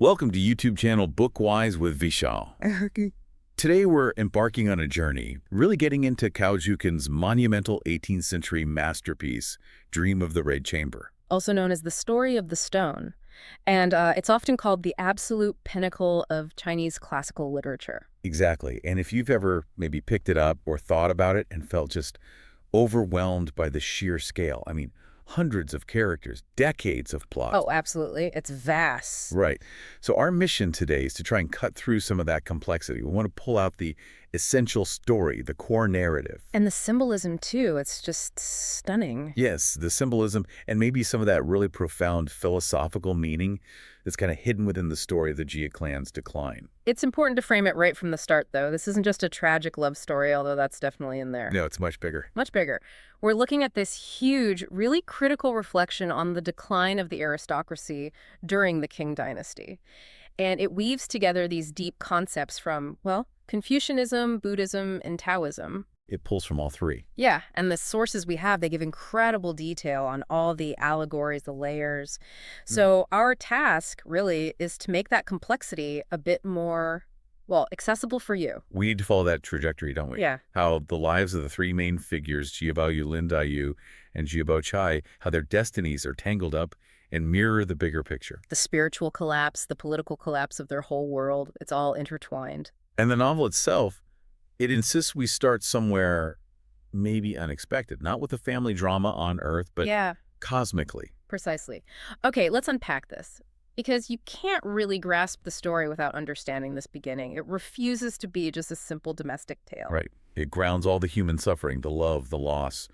Welcome to YouTube channel Bookwise with Vishal. Okay. Today we're embarking on a journey, really getting into Cao Xueqin's monumental 18th century masterpiece, Dream of the Red Chamber. Also known as the Story of the Stone. And it's often called the absolute pinnacle of Chinese classical literature. Exactly, and if you've ever maybe picked it up or thought about it and felt just overwhelmed by the sheer scale, hundreds of characters, decades of plot. Oh, absolutely. It's vast. Right. So our mission today is to try and cut through some of that complexity. We want to pull out the essential story, the core narrative. And the symbolism, too. It's just stunning. Yes, the symbolism and maybe some of that really profound philosophical meaning that's kind of hidden within the story of the Jia clan's decline. It's important to frame it right from the start, though. This isn't just a tragic love story, although that's definitely in there. No, it's much bigger. Much bigger. We're looking at this huge, really critical reflection on the decline of the aristocracy during the Qing dynasty. And it weaves together these deep concepts from, well, Confucianism, Buddhism, and Taoism. It pulls from all three. Yeah, and the sources we have, they give incredible detail on all the allegories, the layers. So our task, really, is to make that complexity a bit more, well, accessible for you. We need to follow that trajectory, don't we? Yeah. How the lives of the three main figures, Jiabao Yu, Lin Daiyu, and Jiabao Chai, how their destinies are tangled up and mirror the bigger picture. The spiritual collapse, the political collapse of their whole world, it's all intertwined. And the novel itself, it insists we start somewhere maybe unexpected, not with a family drama on Earth, but Yeah, cosmically. precisely. Okay, let's unpack this. Because you can't really grasp the story without understanding this beginning. It refuses to be just a simple domestic tale. Right. It grounds all the human suffering, the love, the loss,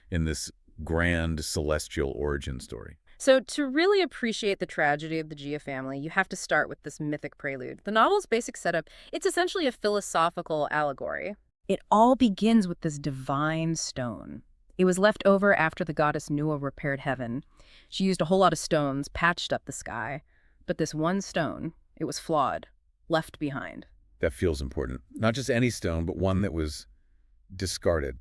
in this grand celestial origin story. So to really appreciate the tragedy of the Jia family, you have to start with this mythic prelude. The novel's basic setup, it's essentially a philosophical allegory. It all begins with this divine stone. It was left over after the goddess Nuwa repaired heaven. She used a whole lot of stones, patched up the sky. But this one stone, it was flawed, left behind. That feels important. Not just any stone, but one that was discarded,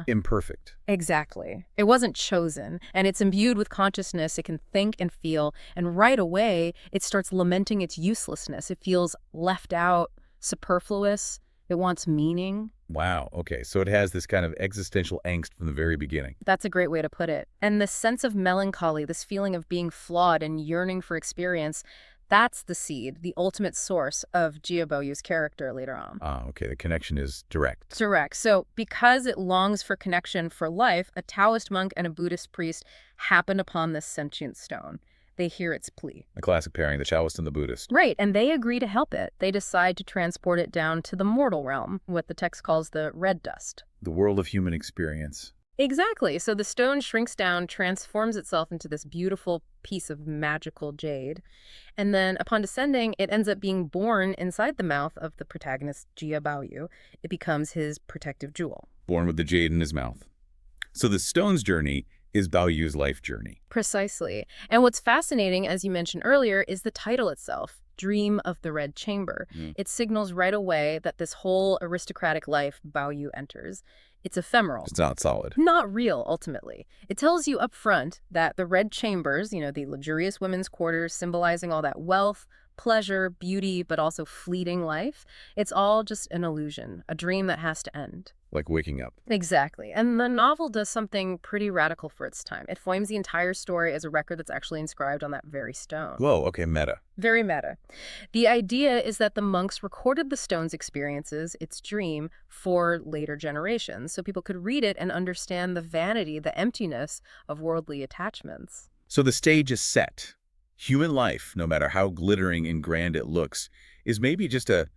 imperfect. Exactly. It wasn't chosen, and it's imbued with consciousness. It can think and feel, and right away, it starts lamenting its uselessness. It feels left out, superfluous. It wants meaning. Wow. Okay. So it has this kind of existential angst from the very beginning. That's a great way to put it. And this sense of melancholy, this feeling of being flawed and yearning for experience, that's the seed, the ultimate source of Jiabao Yu's character later on. Ah, okay. The connection is direct. Direct. So because it longs for connection for life, a Taoist monk and a Buddhist priest happen upon this sentient stone. They hear its plea. A classic pairing, the Taoist and the Buddhist. Right, and they agree to help it. They decide to transport it down to the mortal realm, what the text calls the red dust. The world of human experience. Exactly. So the stone shrinks down, transforms itself into this beautiful piece of magical jade. And then upon descending, it ends up being born inside the mouth of the protagonist, Jiabao Yu. It becomes his protective jewel. Born with the jade in his mouth. So the stone's journey is Bao Yu's life journey. Precisely. And what's fascinating, as you mentioned earlier, is the title itself, Dream of the Red Chamber. It signals right away that this whole aristocratic life Bao Yu enters, it's ephemeral. It's not solid. Not real, ultimately. It tells you up front that the red chambers, the luxurious women's quarters symbolizing all that wealth, pleasure, beauty, but also fleeting life, it's all just an illusion, a dream that has to end. Like waking up. Exactly. And the novel does something pretty radical for its time. It frames the entire story as a record that's actually inscribed on that very stone. Whoa, okay, meta. Very meta. The idea is that the monks recorded the stone's experiences, its dream, for later generations, so people could read it and understand the vanity, the emptiness of worldly attachments. So the stage is set. Human life, no matter how glittering and grand it looks, is maybe just a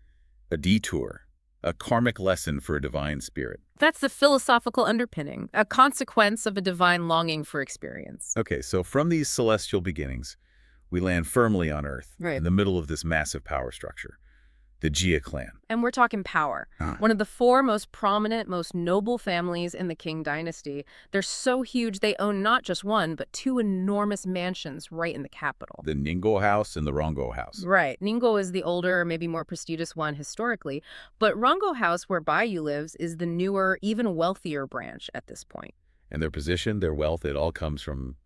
detour, a karmic lesson for a divine spirit. That's the philosophical underpinning, a consequence of a divine longing for experience. Okay, so from these celestial beginnings, we land firmly on Earth, Right. in the middle of this massive power structure, the Jia clan. And we're talking power. One of the four most prominent, most noble families in the Qing dynasty. They're so huge they own not just one, but two enormous mansions right in the capital. The Ningguo house and the Rongguo house. Right. Ningguo is the older, maybe more prestigious one historically, but Rongguo House, where Bai Yu lives, is the newer, even wealthier branch at this point. And their position, their wealth, it all comes from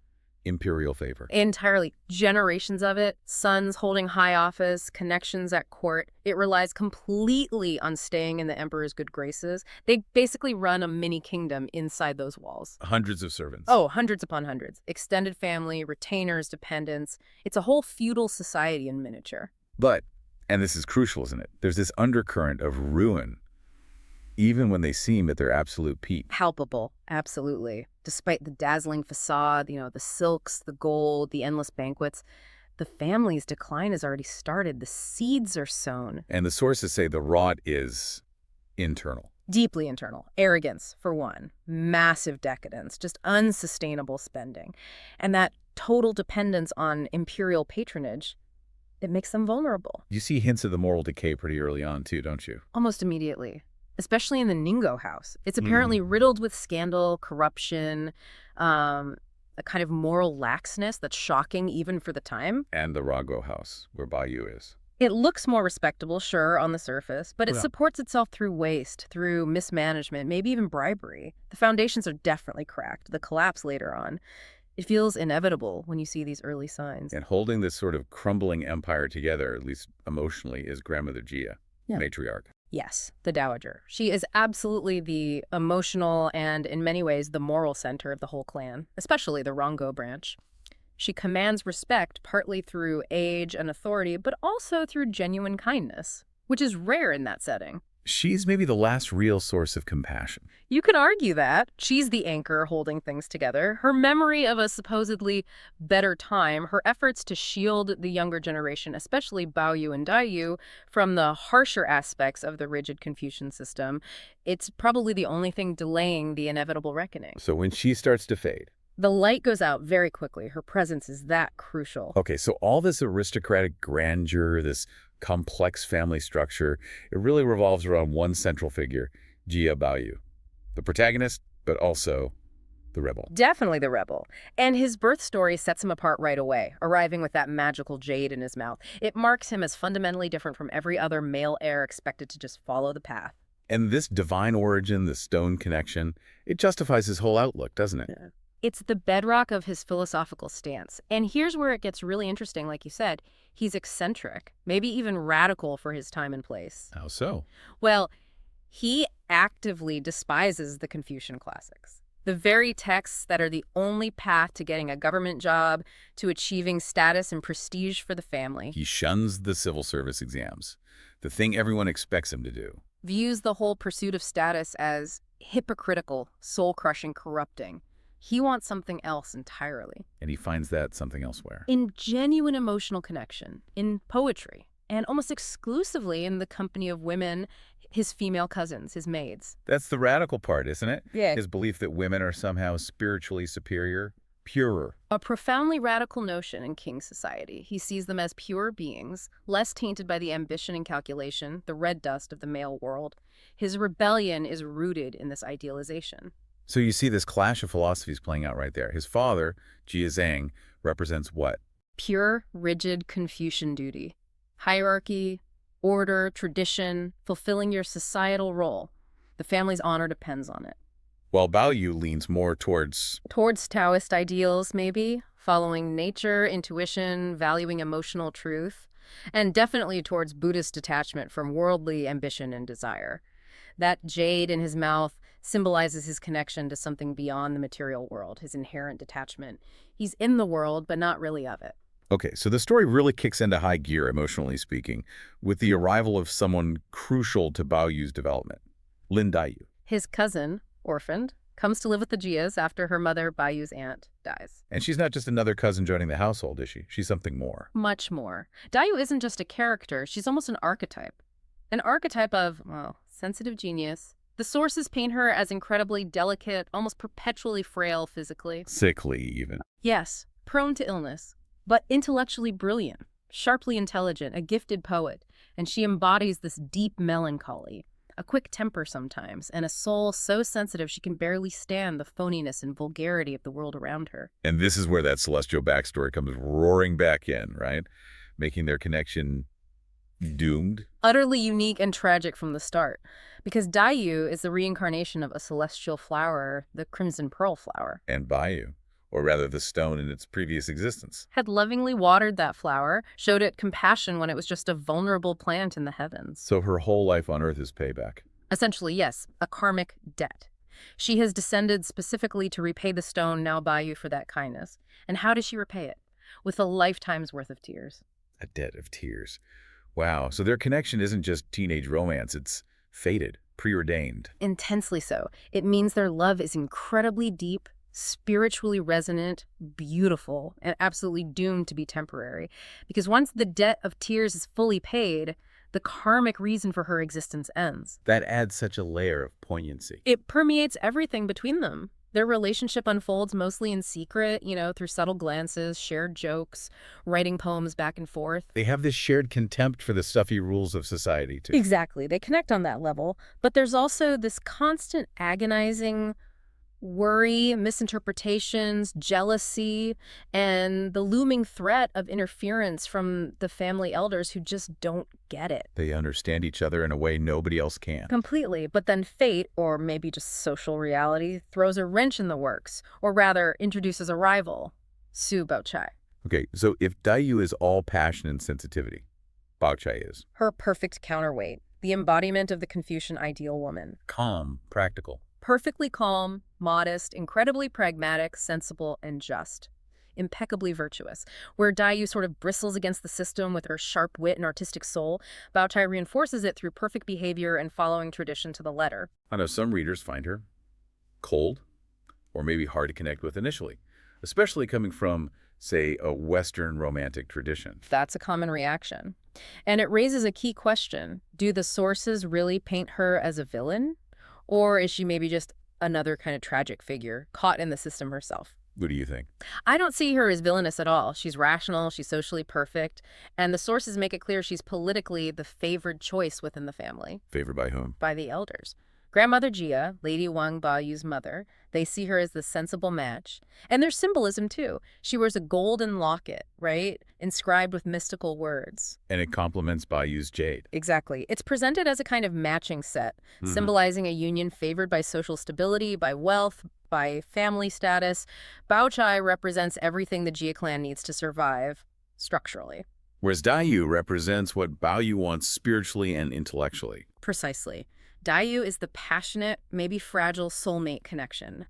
imperial favor. Entirely. Generations of it, sons holding high office, connections at court. It relies completely on staying in the emperor's good graces. They basically run a mini kingdom inside those walls. Hundreds of servants. Oh, hundreds upon hundreds. Extended family, retainers, dependents. It's a whole feudal society in miniature. But, and this is crucial, isn't it? There's this undercurrent of ruin, even when they seem at their absolute peak. Palpable, absolutely. Despite the dazzling facade, the silks, the gold, the endless banquets, the family's decline has already started. The seeds are sown. And the sources say the rot is internal. Deeply internal. Arrogance, for one. Massive decadence. Just unsustainable spending. And that total dependence on imperial patronage, it makes them vulnerable. You see hints of the moral decay pretty early on, too, don't you? Almost immediately. Especially in the Ningo house. It's apparently riddled with scandal, corruption, a kind of moral laxness that's shocking even for the time. And the Rago house, where Bayou is. It looks more respectable, sure, on the surface, but it supports itself through waste, through mismanagement, maybe even bribery. The foundations are definitely cracked, the collapse later on. It feels inevitable when you see these early signs. And holding this sort of crumbling empire together, at least emotionally, is grandmother Jia, matriarch. Yes, the dowager. She is absolutely the emotional and, in many ways, the moral center of the whole clan, especially the Rongo branch. She commands respect partly through age and authority, but also through genuine kindness, which is rare in that setting. She's maybe the last real source of compassion. You can argue that. She's the anchor holding things together. Her memory of a supposedly better time, her efforts to shield the younger generation, especially Baoyu and Daiyu, from the harsher aspects of the rigid Confucian system, it's probably the only thing delaying the inevitable reckoning. So when she starts to fade, the light goes out very quickly. Her presence is that crucial. Okay, so all this aristocratic grandeur, this complex family structure, it really revolves around one central figure, Jia Baoyu. The protagonist, but also the rebel. Definitely the rebel. And his birth story sets him apart right away, arriving with that magical jade in his mouth. It marks him as fundamentally different from every other male heir expected to just follow the path. And this divine origin, the stone connection, it justifies his whole outlook, doesn't it? Yeah. It's the bedrock of his philosophical stance. And here's where it gets really interesting, like you said. He's eccentric, maybe even radical for his time and place. How so? Well, he actively despises the Confucian classics. The very texts that are the only path to getting a government job, to achieving status and prestige for the family. He shuns the civil service exams, the thing everyone expects him to do. Views the whole pursuit of status as hypocritical, soul-crushing, corrupting. He wants something else entirely. And he finds that something elsewhere. In genuine emotional connection, in poetry, and almost exclusively in the company of women, his female cousins, his maids. That's the radical part, isn't it? Yeah. His belief that women are somehow spiritually superior, purer. A profoundly radical notion in King society. He sees them as pure beings, less tainted by the ambition and calculation, the red dust of the male world. His rebellion is rooted in this idealization. So you see this clash of philosophies playing out right there. His father, Jia Zhang, represents what? Pure, rigid Confucian duty. Hierarchy, order, tradition, fulfilling your societal role. The family's honor depends on it. While Baoyu leans more towards Taoist ideals, maybe, following nature, intuition, valuing emotional truth, and definitely towards Buddhist detachment from worldly ambition and desire. That jade in his mouth symbolizes his connection to something beyond the material world, his inherent detachment. He's in the world, but not really of it. Okay, so the story really kicks into high gear, emotionally speaking, with the arrival of someone crucial to Baoyu's development, Lin Daiyu. His cousin, orphaned, comes to live with the Jias after her mother, Baoyu's aunt, dies. And she's not just another cousin joining the household, is she? She's something more. Much more. Daiyu isn't just a character, she's almost an archetype. An archetype of, well, sensitive genius. The sources paint her as incredibly delicate, almost perpetually frail physically. Sickly, even. Yes, prone to illness, but intellectually brilliant, sharply intelligent, a gifted poet. And she embodies this deep melancholy, a quick temper sometimes, and a soul so sensitive she can barely stand the phoniness and vulgarity of the world around her. And this is where that celestial backstory comes roaring back in, right? Making their connection doomed. Utterly unique and tragic from the start, because Daiyu is the reincarnation of a celestial flower, the crimson pearl flower. And Baoyu, or rather the stone in its previous existence. Had lovingly watered that flower, showed it compassion when it was just a vulnerable plant in the heavens. So her whole life on Earth is payback. Essentially, yes, a karmic debt. She has descended specifically to repay the stone now by you for that kindness. And how does she repay it? With a lifetime's worth of tears. A debt of tears. Wow, so their connection isn't just teenage romance, it's fated, preordained. Intensely so. It means their love is incredibly deep, spiritually resonant, beautiful, and absolutely doomed to be temporary. Because once the debt of tears is fully paid, the karmic reason for her existence ends. That adds such a layer of poignancy. It permeates everything between them. Their relationship unfolds mostly in secret, through subtle glances, shared jokes, writing poems back and forth. They have this shared contempt for the stuffy rules of society, too. Exactly. They connect on that level. But there's also this constant agonizing worry, misinterpretations, jealousy, and the looming threat of interference from the family elders who just don't get it. They understand each other in a way nobody else can. Completely. But then fate, or maybe just social reality, throws a wrench in the works, or rather introduces a rival, Su Baochai. Okay, so if Dayu is all passion and sensitivity, Baochai is Her perfect counterweight, the embodiment of the Confucian ideal woman. calm, practical. Perfectly calm, modest, incredibly pragmatic, sensible, and just. Impeccably virtuous. Where Dayu sort of bristles against the system with her sharp wit and artistic soul, Baochai reinforces it through perfect behavior and following tradition to the letter. I know some readers find her cold or maybe hard to connect with initially, especially coming from, say, a Western romantic tradition. That's a common reaction. And it raises a key question. Do the sources really paint her as a villain? Or is she maybe just another kind of tragic figure, caught in the system herself? What do you think? I don't see her as villainous at all. She's rational, she's socially perfect, and the sources make it clear she's politically the favored choice within the family. Favored by whom? By the elders. Grandmother Jia, Lady Wang Bayu's mother, they see her as the sensible match. And there's symbolism, too. She wears a golden locket, right? Inscribed with mystical words. And it complements Bayu's jade. Exactly. It's presented as a kind of matching set, symbolizing a union favored by social stability, by wealth, by family status. Baochai represents everything the Jia clan needs to survive, structurally. Whereas Dayu represents what Baoyu wants spiritually and intellectually. Precisely. Dayu is the passionate, maybe fragile soulmate connection.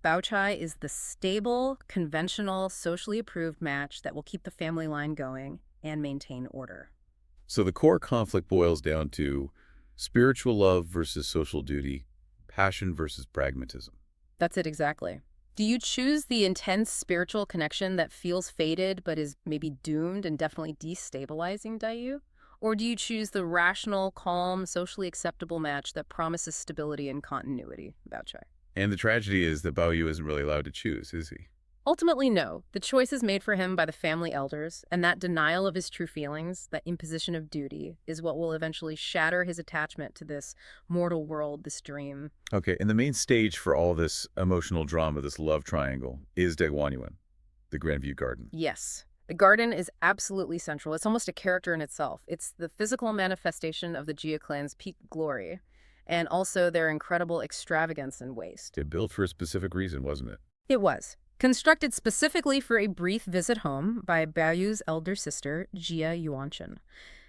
Baochai is the stable, conventional, socially approved match that will keep the family line going and maintain order. So the core conflict boils down to spiritual love versus social duty, passion versus pragmatism. That's it exactly. Do you choose the intense spiritual connection that feels fated but is maybe doomed and definitely destabilizing Dayu? Or do you choose the rational, calm, socially acceptable match that promises stability and continuity, Baochai? And the tragedy is that Baoyu isn't really allowed to choose, is he? Ultimately, no. The choice is made for him by the family elders, and that denial of his true feelings, that imposition of duty, is what will eventually shatter his attachment to this mortal world, this dream. Okay, and the main stage for all this emotional drama, this love triangle, is Daguanyuan, the Grandview Garden. Yes. The garden is absolutely central. It's almost a character in itself. It's the physical manifestation of the Jia clan's peak glory, and also their incredible extravagance and waste. It built for a specific reason, wasn't it? It was. Constructed specifically for a brief visit home by Baoyu's elder sister, Jia Yuanchen.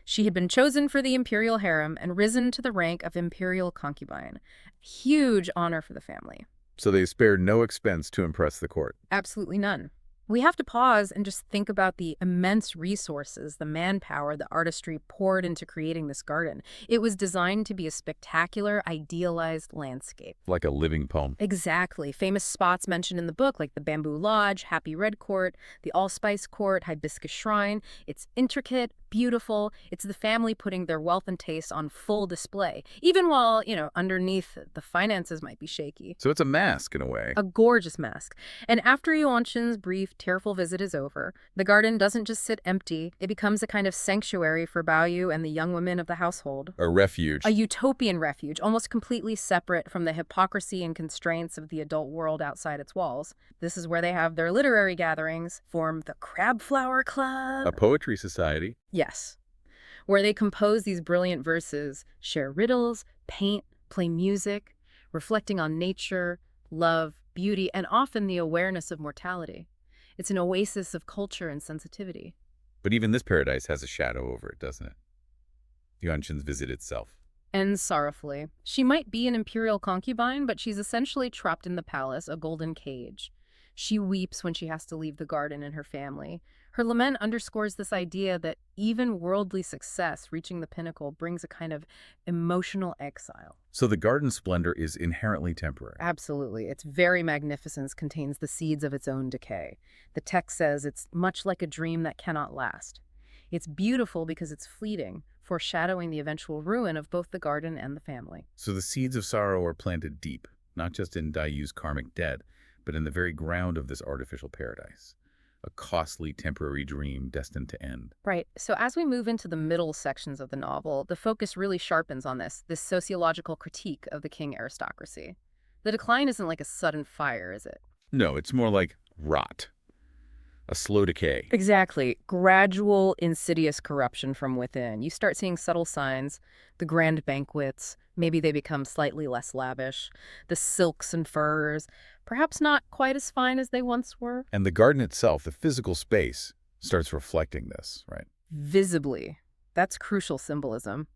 She had been chosen for the imperial harem and risen to the rank of imperial concubine. Huge honor for the family. So they spared no expense to impress the court. Absolutely none. We have to pause and just think about the immense resources, the manpower, the artistry poured into creating this garden. It was designed to be a spectacular, idealized landscape. Like a living poem. Exactly. Famous spots mentioned in the book, like the Bamboo Lodge, Happy Red Court, the Allspice Court, Hibiscus Shrine. It's intricate, beautiful. It's the family putting their wealth and taste on full display, even while, underneath the finances might be shaky. So it's a mask in a way. A gorgeous mask. And after Yuanchen's brief, tearful visit is over, the garden doesn't just sit empty. It becomes a kind of sanctuary for Baoyu and the young women of the household. A refuge. A utopian refuge, almost completely separate from the hypocrisy and constraints of the adult world outside its walls. This is where they have their literary gatherings, form the Crabflower Club. A poetry society. Yes. Where they compose these brilliant verses, share riddles, paint, play music, reflecting on nature, love, beauty, and often the awareness of mortality. It's an oasis of culture and sensitivity. But even this paradise has a shadow over it, doesn't it? Yuanshin's visit itself. Ends sorrowfully. She might be an imperial concubine, but she's essentially trapped in the palace, a golden cage. She weeps when she has to leave the garden and her family. Her lament underscores this idea that even worldly success, reaching the pinnacle, brings a kind of emotional exile. So the garden splendor is inherently temporary. Absolutely. Its very magnificence contains the seeds of its own decay. The text says it's much like a dream that cannot last. It's beautiful because it's fleeting, foreshadowing the eventual ruin of both the garden and the family. So the seeds of sorrow are planted deep, not just in Dayu's karmic debt, but in the very ground of this artificial paradise. A costly temporary dream destined to end. Right. So as we move into the middle sections of the novel, the focus really sharpens on this sociological critique of the Qing aristocracy. The decline isn't like a sudden fire, is it? No, it's more like rot. A slow decay. Exactly. Gradual, insidious corruption from within. You start seeing subtle signs, the grand banquets, maybe they become slightly less lavish, the silks and furs, perhaps not quite as fine as they once were. And the garden itself, the physical space, starts reflecting this, right? Visibly. That's crucial symbolism.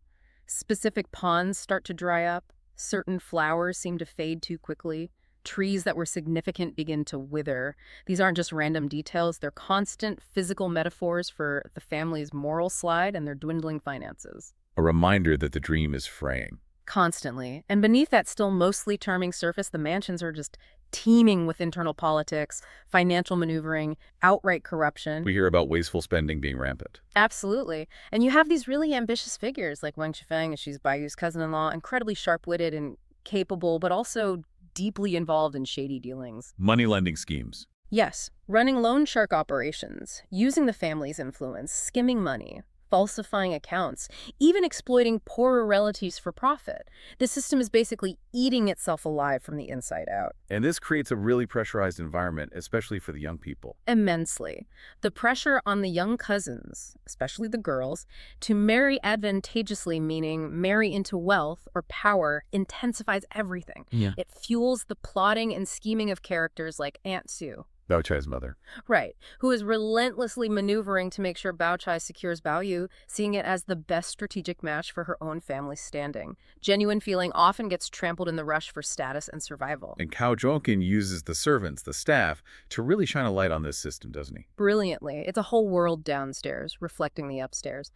Specific ponds start to dry up, certain flowers seem to fade too quickly. Trees that were significant begin to wither. These aren't just random details, they're constant physical metaphors for the family's moral slide and their dwindling finances. A reminder that the dream is fraying. Constantly. And beneath that still mostly charming surface, the mansions are just teeming with internal politics, financial maneuvering, outright corruption. We hear about wasteful spending being rampant. Absolutely. And you have these really ambitious figures like Wang Shifeng, and she's Bayu's cousin-in-law, incredibly sharp-witted and capable, but also deeply involved in shady dealings. Money lending schemes. Yes, running loan shark operations, using the family's influence, skimming money, falsifying accounts, even exploiting poorer relatives for profit. The system is basically eating itself alive from the inside out. And this creates a really pressurized environment, especially for the young people. Immensely. The pressure on the young cousins, especially the girls, to marry advantageously, meaning marry into wealth or power, intensifies everything. Yeah. It fuels the plotting and scheming of characters like Aunt Sue. Bao Chai's mother. Right, who is relentlessly maneuvering to make sure Bao Chai secures Bao Yu, seeing it as the best strategic match for her own family's standing. Genuine feeling often gets trampled in the rush for status and survival. And Cao Xueqin uses the servants, the staff, to really shine a light on this system, doesn't he? Brilliantly. It's a whole world downstairs, reflecting the upstairs.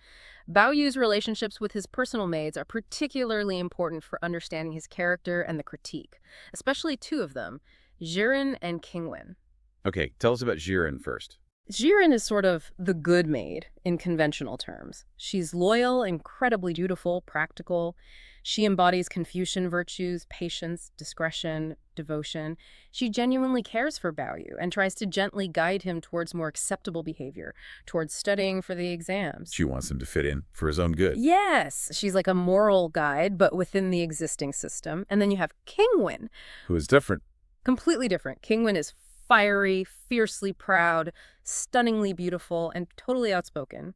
Bao Yu's relationships with his personal maids are particularly important for understanding his character and the critique, especially two of them, Jiren and Qingwen. Okay, tell us about Jiren first. Jiren is sort of the good maid in conventional terms. She's loyal, incredibly dutiful, practical. She embodies Confucian virtues, patience, discretion, devotion. She genuinely cares for Bao Yu and tries to gently guide him towards more acceptable behavior, towards studying for the exams. She wants him to fit in for his own good. Yes, she's like a moral guide, but within the existing system. And then you have Qingwen. Who is different. Completely different. Qingwen is fiery, fiercely proud, stunningly beautiful, and totally outspoken.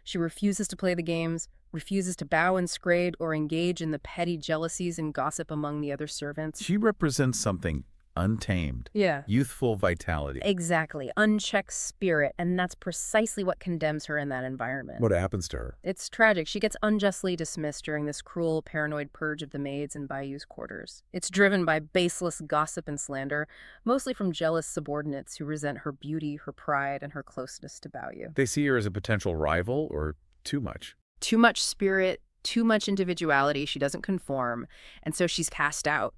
She refuses to play the games, refuses to bow and scrape or engage in the petty jealousies and gossip among the other servants. She represents something untamed. Yeah. Youthful vitality. Exactly. Unchecked spirit, and that's precisely what condemns her in that environment. What happens to her? It's tragic. She gets unjustly dismissed during this cruel, paranoid purge of the maids in Bayu's quarters. It's driven by baseless gossip and slander, mostly from jealous subordinates who resent her beauty, her pride, and her closeness to Bao Yu. They see her as a potential rival or too much. Too much spirit, too much individuality. She doesn't conform, and so she's cast out.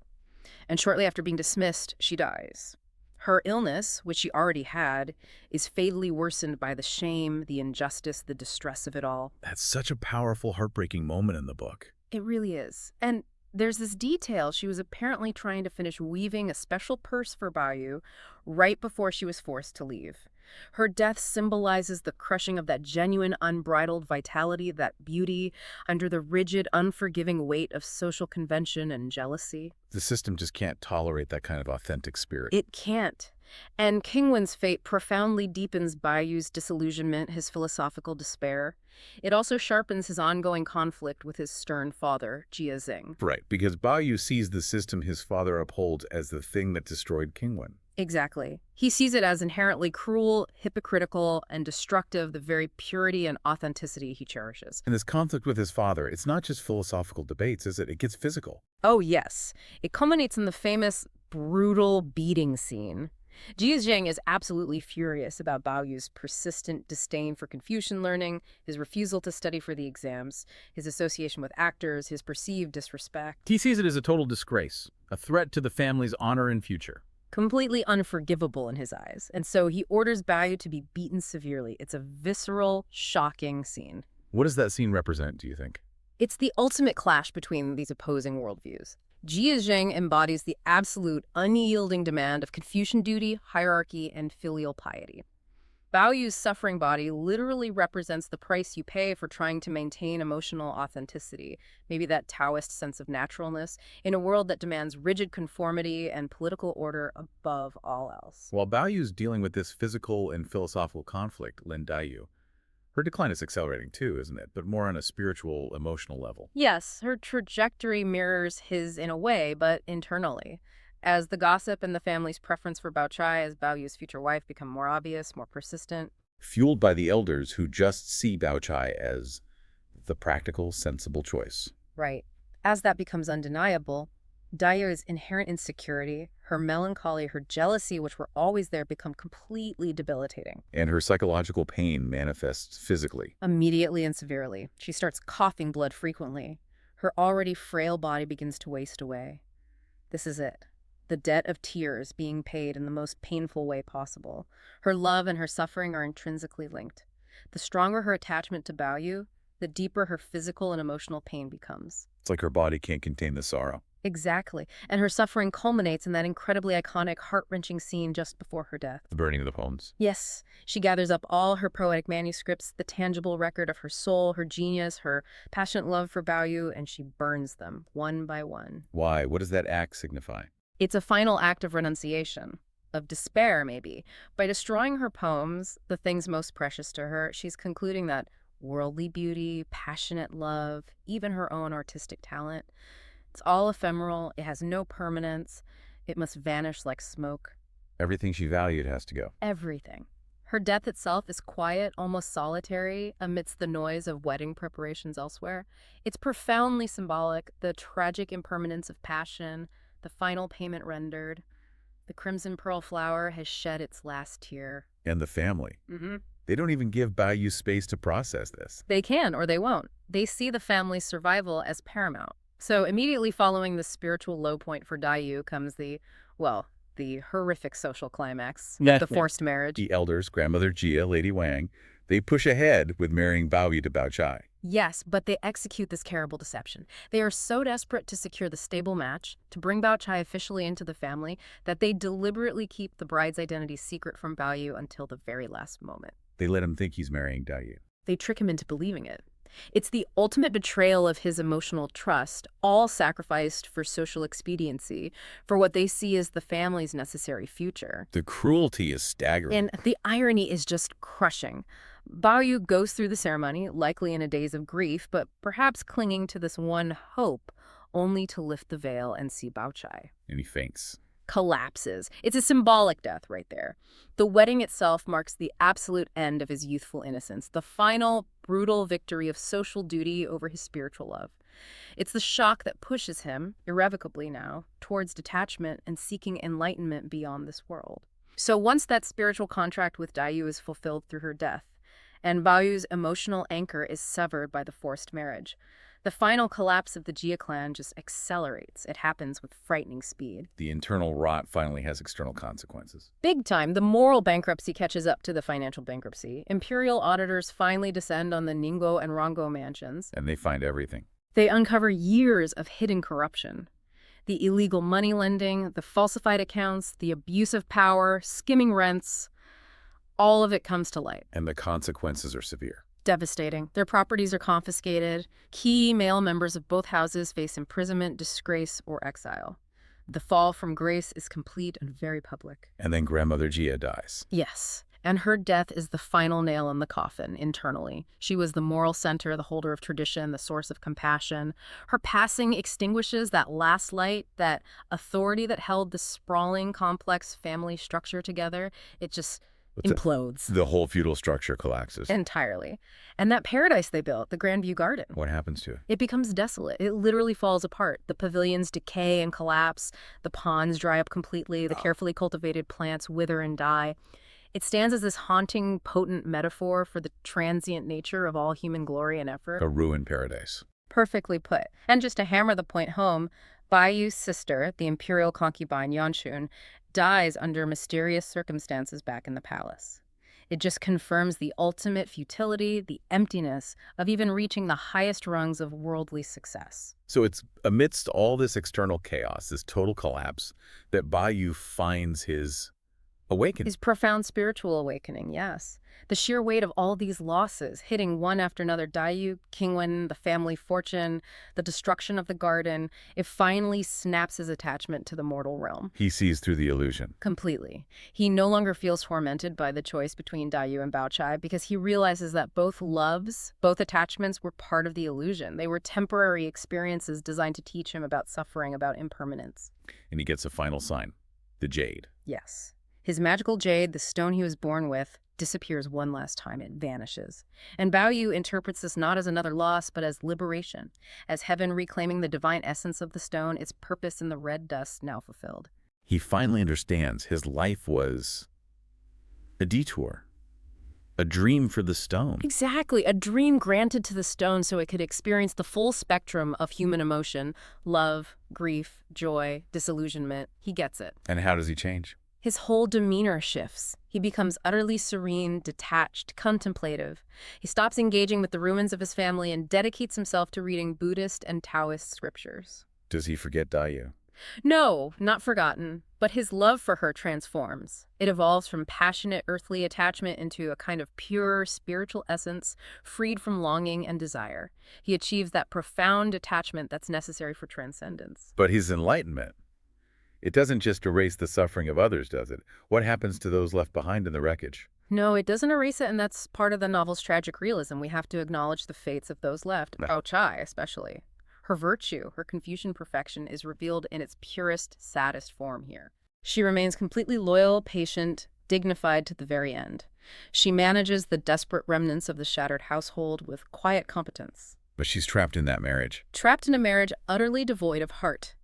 And shortly after being dismissed, she dies. Her illness, which she already had, is fatally worsened by the shame, the injustice, the distress of it all. That's such a powerful, heartbreaking moment in the book. It really is. And there's this detail. She was apparently trying to finish weaving a special purse for Bao Yu right before she was forced to leave. Her death symbolizes the crushing of that genuine, unbridled vitality, that beauty, under the rigid, unforgiving weight of social convention and jealousy. The system just can't tolerate that kind of authentic spirit. It can't. And Kingwin's fate profoundly deepens Bayu's disillusionment, his philosophical despair. It also sharpens his ongoing conflict with his stern father, Jia Xing. Right, because Bao sees the system his father upholds as the thing that destroyed Kingwen. Exactly. He sees it as inherently cruel, hypocritical, and destructive, the very purity and authenticity he cherishes. And this conflict with his father, it's not just philosophical debates, is it? It gets physical. Oh, yes. It culminates in the famous brutal beating scene. Jia Zheng is absolutely furious about Baoyu's persistent disdain for Confucian learning, his refusal to study for the exams, his association with actors, his perceived disrespect. He sees it as a total disgrace, a threat to the family's honor and future. Completely unforgivable in his eyes. And so he orders Baoyu to be beaten severely. It's a visceral, shocking scene. What does that scene represent, do you think? It's the ultimate clash between these opposing worldviews. Jia Zheng embodies the absolute, unyielding demand of Confucian duty, hierarchy, and filial piety. Baoyu's suffering body literally represents the price you pay for trying to maintain emotional authenticity, maybe that Taoist sense of naturalness, in a world that demands rigid conformity and political order above all else. While Baoyu's dealing with this physical and philosophical conflict, Lin Daiyu, her decline is accelerating too, isn't it? But more on a spiritual, emotional level. Yes, her trajectory mirrors his in a way, but internally. As the gossip and the family's preference for Bao Chai as Baoyu's future wife become more obvious, more persistent. Fueled by the elders who just see Bao Chai as the practical, sensible choice. Right. As that becomes undeniable, Daiyu's inherent insecurity, her melancholy, her jealousy, which were always there, become completely debilitating. And her psychological pain manifests physically. Immediately and severely. She starts coughing blood frequently. Her already frail body begins to waste away. This is it. The debt of tears being paid in the most painful way possible. Her love and her suffering are intrinsically linked. The stronger her attachment to Baoyu, the deeper her physical and emotional pain becomes. It's like her body can't contain the sorrow. Exactly. And her suffering culminates in that incredibly iconic, heart-wrenching scene just before her death. The burning of the poems. Yes, she gathers up all her poetic manuscripts, the tangible record of her soul, her genius, her passionate love for Baoyu, and she burns them one by one. Why? What does that act signify? It's a final act of renunciation, of despair maybe. By destroying her poems, the things most precious to her, she's concluding that worldly beauty, passionate love, even her own artistic talent, it's all ephemeral, it has no permanence, it must vanish like smoke. Everything she valued has to go. Everything. Her death itself is quiet, almost solitary, amidst the noise of wedding preparations elsewhere. It's profoundly symbolic, the tragic impermanence of passion, the final payment rendered. The crimson pearl flower has shed its last tear. And the family. They don't even give Baoyu space to process this. They can or they won't. They see the family's survival as paramount. So immediately following the spiritual low point for Daiyu comes the horrific social climax, the forced marriage. The elders, grandmother Jia, Lady Wang, they push ahead with marrying Baoyu to Bao Chai. Yes, but they execute this terrible deception. They are so desperate to secure the stable match, to bring Bao Chai officially into the family, that they deliberately keep the bride's identity secret from Baoyu until the very last moment. They let him think he's marrying Daiyu. They trick him into believing it. It's the ultimate betrayal of his emotional trust, all sacrificed for social expediency, for what they see as the family's necessary future. The cruelty is staggering. And the irony is just crushing. Baoyu goes through the ceremony, likely in a daze of grief, but perhaps clinging to this one hope, only to lift the veil and see Bao Chai. And he faints. Collapses. It's a symbolic death right there. The wedding itself marks the absolute end of his youthful innocence, the final, brutal victory of social duty over his spiritual love. It's the shock that pushes him, irrevocably now, towards detachment and seeking enlightenment beyond this world. So once that spiritual contract with Daiyu is fulfilled through her death, and Baoyu's emotional anchor is severed by the forced marriage, the final collapse of the Jia clan just accelerates. It happens with frightening speed. The internal rot finally has external consequences. Big time. The moral bankruptcy catches up to the financial bankruptcy. Imperial auditors finally descend on the Ningbo and Rongo mansions. And they find everything. They uncover years of hidden corruption. The illegal money lending, the falsified accounts, the abuse of power, skimming rents, all of it comes to light. And the consequences are severe. Devastating. Their properties are confiscated. Key male members of both houses face imprisonment, disgrace, or exile. The fall from grace is complete and very public. And then grandmother Jia dies. Yes, and her death is the final nail in the coffin internally. She was the moral center, the holder of tradition, the source of compassion. Her passing extinguishes that last light, that authority that held the sprawling, complex family structure together. It just implodes. The whole feudal structure collapses. Entirely. And that paradise they built, the Grandview Garden, What happens to it? it becomes desolate. It literally falls apart. The pavilions decay and collapse. The ponds dry up completely. The carefully cultivated plants wither and die. It stands as this haunting, potent metaphor for the transient nature of all human glory and effort. A ruined paradise. Perfectly put. And just to hammer the point home, Baiyu's sister, the imperial concubine Yanshun, dies under mysterious circumstances back in the palace. It just confirms the ultimate futility, the emptiness of even reaching the highest rungs of worldly success. So it's amidst all this external chaos, this total collapse, that Baiyu finds his awakening. His profound spiritual awakening, yes. The sheer weight of all these losses, hitting one after another, Dayu, Qingwen, the family fortune, the destruction of the garden, it finally snaps his attachment to the mortal realm. He sees through the illusion. Completely. He no longer feels tormented by the choice between Dayu and Baochai because he realizes that both loves, both attachments were part of the illusion. They were temporary experiences designed to teach him about suffering, about impermanence. And he gets a final sign, the jade. Yes. His magical jade, the stone he was born with, disappears one last time. It vanishes. And Baoyu interprets this not as another loss, but as liberation, as heaven reclaiming the divine essence of the stone, its purpose in the red dust now fulfilled. He finally understands his life was a detour, a dream for the stone. Exactly, a dream granted to the stone so it could experience the full spectrum of human emotion, love, grief, joy, disillusionment. He gets it. And how does he change? His whole demeanor shifts. He becomes utterly serene, detached, contemplative. He stops engaging with the ruins of his family and dedicates himself to reading Buddhist and Taoist scriptures. Does he forget Dayu? No, not forgotten, but his love for her transforms. It evolves from passionate earthly attachment into a kind of pure spiritual essence, freed from longing and desire. He achieves that profound attachment that's necessary for transcendence. But his enlightenment, it doesn't just erase the suffering of others, does it? What happens to those left behind in the wreckage? No, it doesn't erase it, and that's part of the novel's tragic realism. We have to acknowledge the fates of those left, Bao Chai especially. Her virtue, her Confucian perfection, is revealed in its purest, saddest form here. She remains completely loyal, patient, dignified to the very end. She manages the desperate remnants of the shattered household with quiet competence. But she's trapped in that marriage. Trapped in a marriage utterly devoid of heart.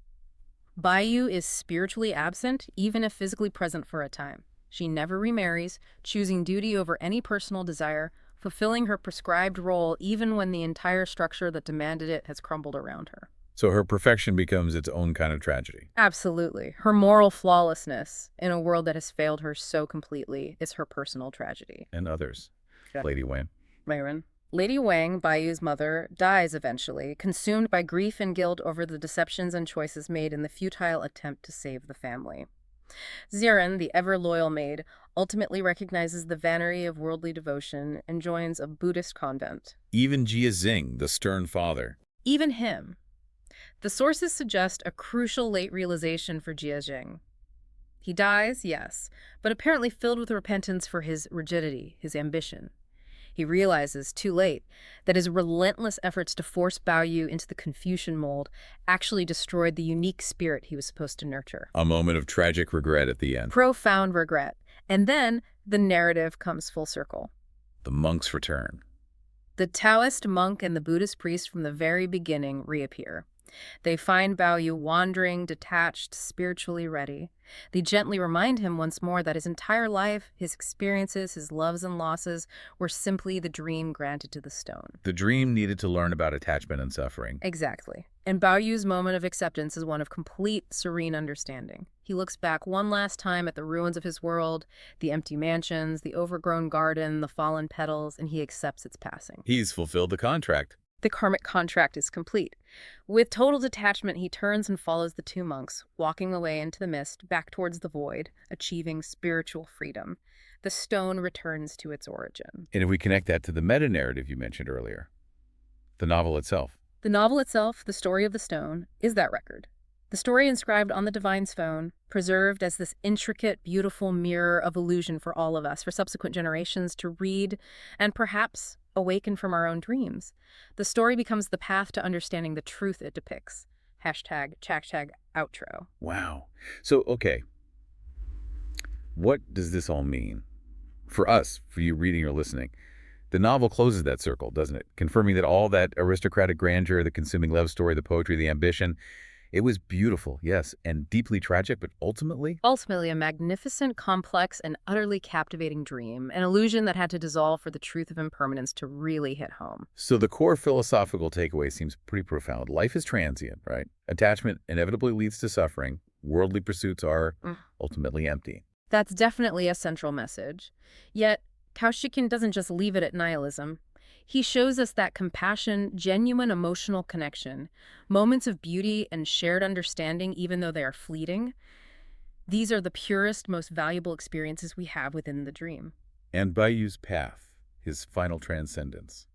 Baoyu is spiritually absent, even if physically present for a time. She never remarries, choosing duty over any personal desire, fulfilling her prescribed role even when the entire structure that demanded it has crumbled around her. So her perfection becomes its own kind of tragedy. Absolutely. Her moral flawlessness in a world that has failed her so completely is her personal tragedy. And others. Yeah. Lady Wang. Myron. Lady Wang, Baiyu's mother, dies eventually, consumed by grief and guilt over the deceptions and choices made in the futile attempt to save the family. Ziren, the ever-loyal maid, ultimately recognizes the vanity of worldly devotion and joins a Buddhist convent. Even Jia Xing, the stern father. Even him. The sources suggest a crucial late realization for Jia Xing. He dies, yes, but apparently filled with repentance for his rigidity, his ambition. He realizes, too late, that his relentless efforts to force Baoyu into the Confucian mold actually destroyed the unique spirit he was supposed to nurture. A moment of tragic regret at the end. Profound regret. And then the narrative comes full circle. The monks return. The Taoist monk and the Buddhist priest from the very beginning reappear. They find Baoyu wandering, detached, spiritually ready. They gently remind him once more that his entire life, his experiences, his loves and losses, were simply the dream granted to the stone. The dream needed to learn about attachment and suffering. Exactly. And Baoyu's moment of acceptance is one of complete, serene understanding. He looks back one last time at the ruins of his world, the empty mansions, the overgrown garden, the fallen petals, and he accepts its passing. He's fulfilled the contract. The karmic contract is complete. With total detachment, he turns and follows the two monks, walking away into the mist, back towards the void, achieving spiritual freedom. The stone returns to its origin. And if we connect that to the meta-narrative you mentioned earlier, the novel itself. The novel itself, The Story of the Stone, is that record. The story inscribed on the divine's phone, preserved as this intricate, beautiful mirror of illusion for all of us, for subsequent generations to read and perhaps awaken from our own dreams. The story becomes the path to understanding the truth it depicts. Hashtag outro. Wow. So, okay, what does this all mean? For us, for you reading or listening, the novel closes that circle, doesn't it? Confirming that all that aristocratic grandeur, the consuming love story, the poetry, the ambition, it was beautiful, yes, and deeply tragic, but ultimately, Ultimately, a magnificent, complex, and utterly captivating dream, an illusion that had to dissolve for the truth of impermanence to really hit home. so the core philosophical takeaway seems pretty profound. Life is transient, right? Attachment inevitably leads to suffering. Worldly pursuits are ultimately empty. That's definitely a central message. Yet, Cao Xueqin doesn't just leave it at nihilism. He shows us that compassion, genuine emotional connection, moments of beauty and shared understanding, even though they are fleeting, these are the purest, most valuable experiences we have within the dream. And Bayu's path, his final transcendence.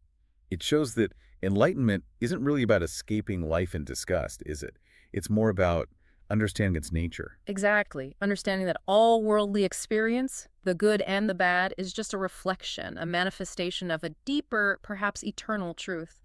It shows that enlightenment isn't really about escaping life in disgust, is it? It's more about understanding its nature. Exactly. Understanding that all worldly experience, the good and the bad, is just a reflection, a manifestation of a deeper, perhaps eternal truth.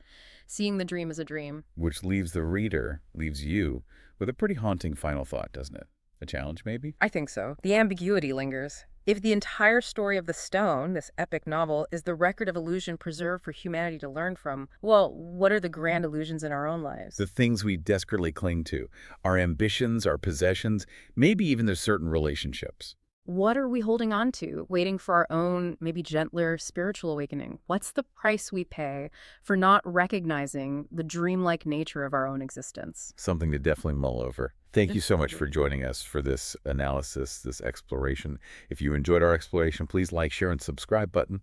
Seeing the dream as a dream. Which leaves the reader, leaves you, with a pretty haunting final thought, doesn't it? A challenge, maybe? I think so. The ambiguity lingers. If the entire story of the stone, this epic novel, is the record of illusion preserved for humanity to learn from, well, what are the grand illusions in our own lives? The things we desperately cling to, our ambitions, our possessions, maybe even their certain relationships. What are we holding on to, waiting for our own, maybe gentler spiritual awakening? What's the price we pay for not recognizing the dreamlike nature of our own existence? Something to definitely mull over. Thank you so much for joining us for this analysis, this exploration. If you enjoyed our exploration, please like, share, and subscribe button.